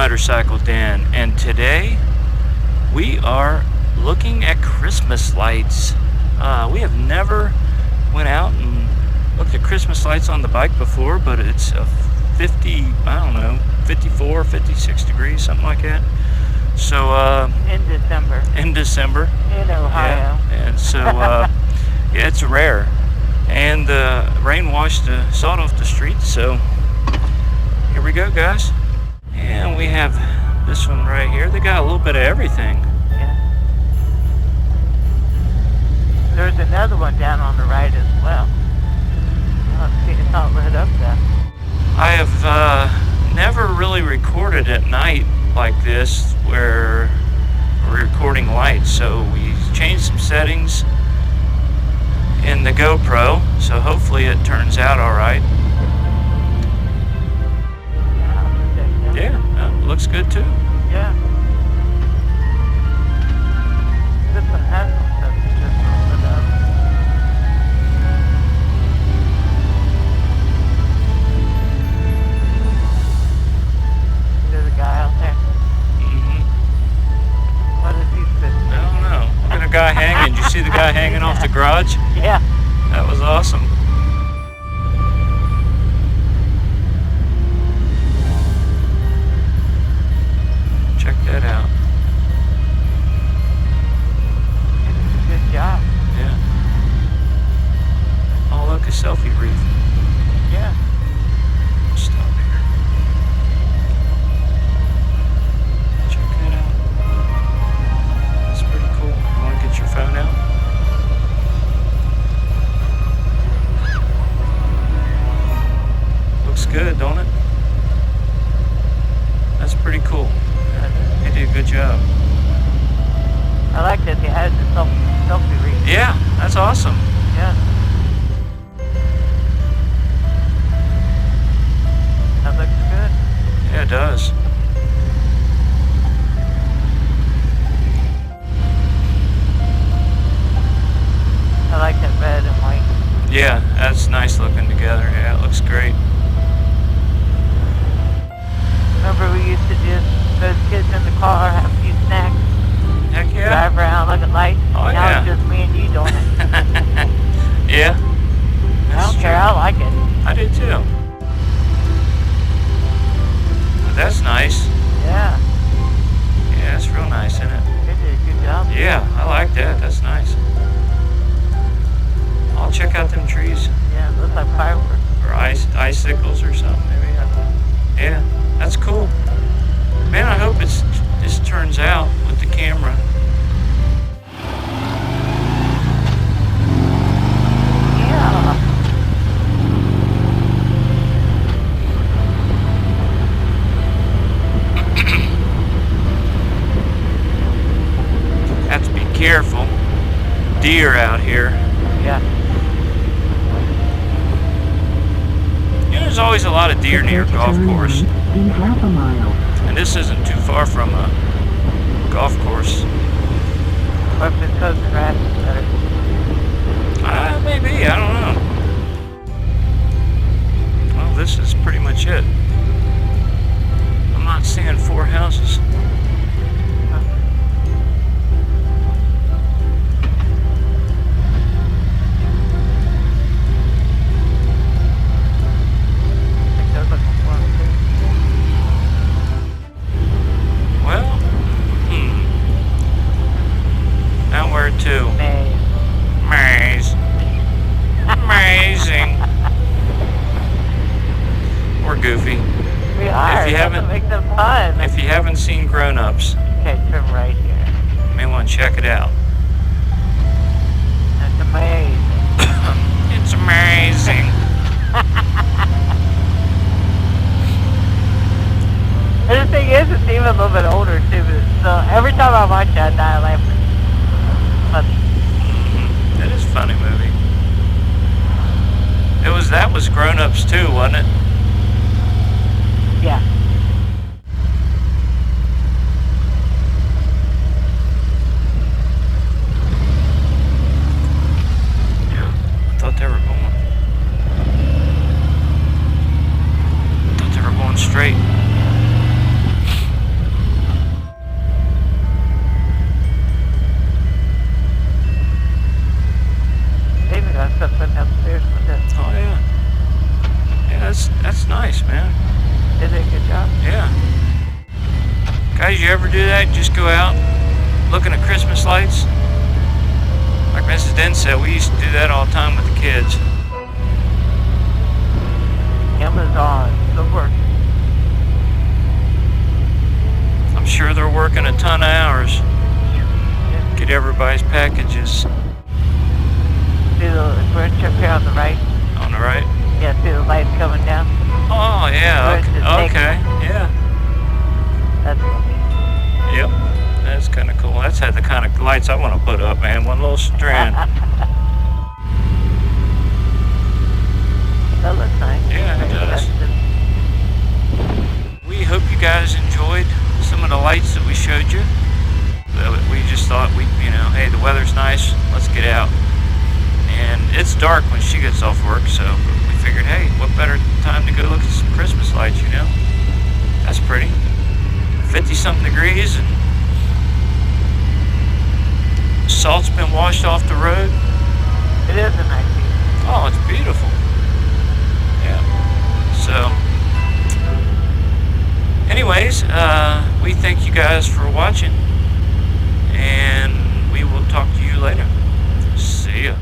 MotorcycleDen, and today we are looking at Christmas lights. We have never went out and looked at Christmas lights on the bike before, but it's a 54, 56 degrees, something like that. So in December. In December. In Ohio. Yeah, and so yeah, it's rare. And the rain washed the salt off the streets, so here we go, guys. And we have this one right here. They got a little bit of everything. Yeah. There's another one down on the right as well. Oh, see, it's not lit up there. I have never really recorded at night like this where we're recording lights, so we changed some settings in the GoPro, so hopefully it turns out all right. Yeah, looks good too. Yeah. This one has some stuff that's just lit up. There's a guy out there. What is he sitting? I don't know. Look at a guy hanging. Did you see the guy hanging off the garage? Yeah. That was awesome. Check that out. Good job. Yeah. Oh, look, a selfie wreath. Yeah. Stop here. Check that out. That's pretty cool. You want to get your phone out? Looks good, don't it? That's pretty cool. They did a good job. I like that they had the selfie wreath. Yeah, that's awesome. Yeah. That looks good. Yeah, it does. I like that red and white. Yeah, that's nice looking together. Yeah, it looks great. Remember we used to just those kids in the car, have a few snacks, Heck yeah. drive around, look at lights. Oh, now yeah. it's just me and you doing it. Yeah. I don't care, I like it. I do too. But that's nice. Yeah. Yeah, that's real nice, isn't it? They did a good job. Yeah, I like that. That's nice. I'll check out them trees. Yeah, it looks like fireworks. Or icicles or something, maybe. I don't know. Yeah, that's cool. Man, I hope this turns out with the camera. Yeah. Have to be careful. Deer out here. Yeah. You know, there's always a lot of deer near a golf course. In half a mile. And this isn't too far from a golf course. Or if it's close to grass, it's better. Maybe, I don't know. Well, this is pretty much it. I'm not seeing 4 houses. Well, now where to? Maze. Amazing. We're goofy. We are. If you haven't- make them fun. If you haven't seen Grown Ups, Okay, turn right here. you may want to check it out. That's amazing. It's amazing. And the thing is, it's even a little bit older too. So every time I watch that, I laugh. Funny. That is a funny movie. That was Grown Ups too, wasn't it? Yeah. I thought they were going straight. There's one that Oh yeah. Yeah, that's nice, man. did a good job. Yeah. Guys, you ever do that? Just go out looking at Christmas lights? Like Mrs. Den said, we used to do that all the time with the kids. Amazon, still working. I'm sure they're working a ton of hours. Yeah. Get everybody's packages. See the square chip here on the right? On the right? Yeah, see the lights coming down? Oh, yeah. Okay. Yeah. That's cool. Yep. That's kind of cool. That's had the kind of lights I want to put up, man. One little strand. That looks nice. Yeah, it does. We hope you guys enjoyed some of the lights that we showed you. We just thought hey, the weather's nice, let's get out. And it's dark when she gets off work, so we figured, hey, what better time to go look at some Christmas lights, That's pretty. 50-something degrees, and salt's been washed off the road. It is a nice view. Oh, it's beautiful. Yeah. So, anyways, we thank you guys for watching, and we will talk to you later. See ya.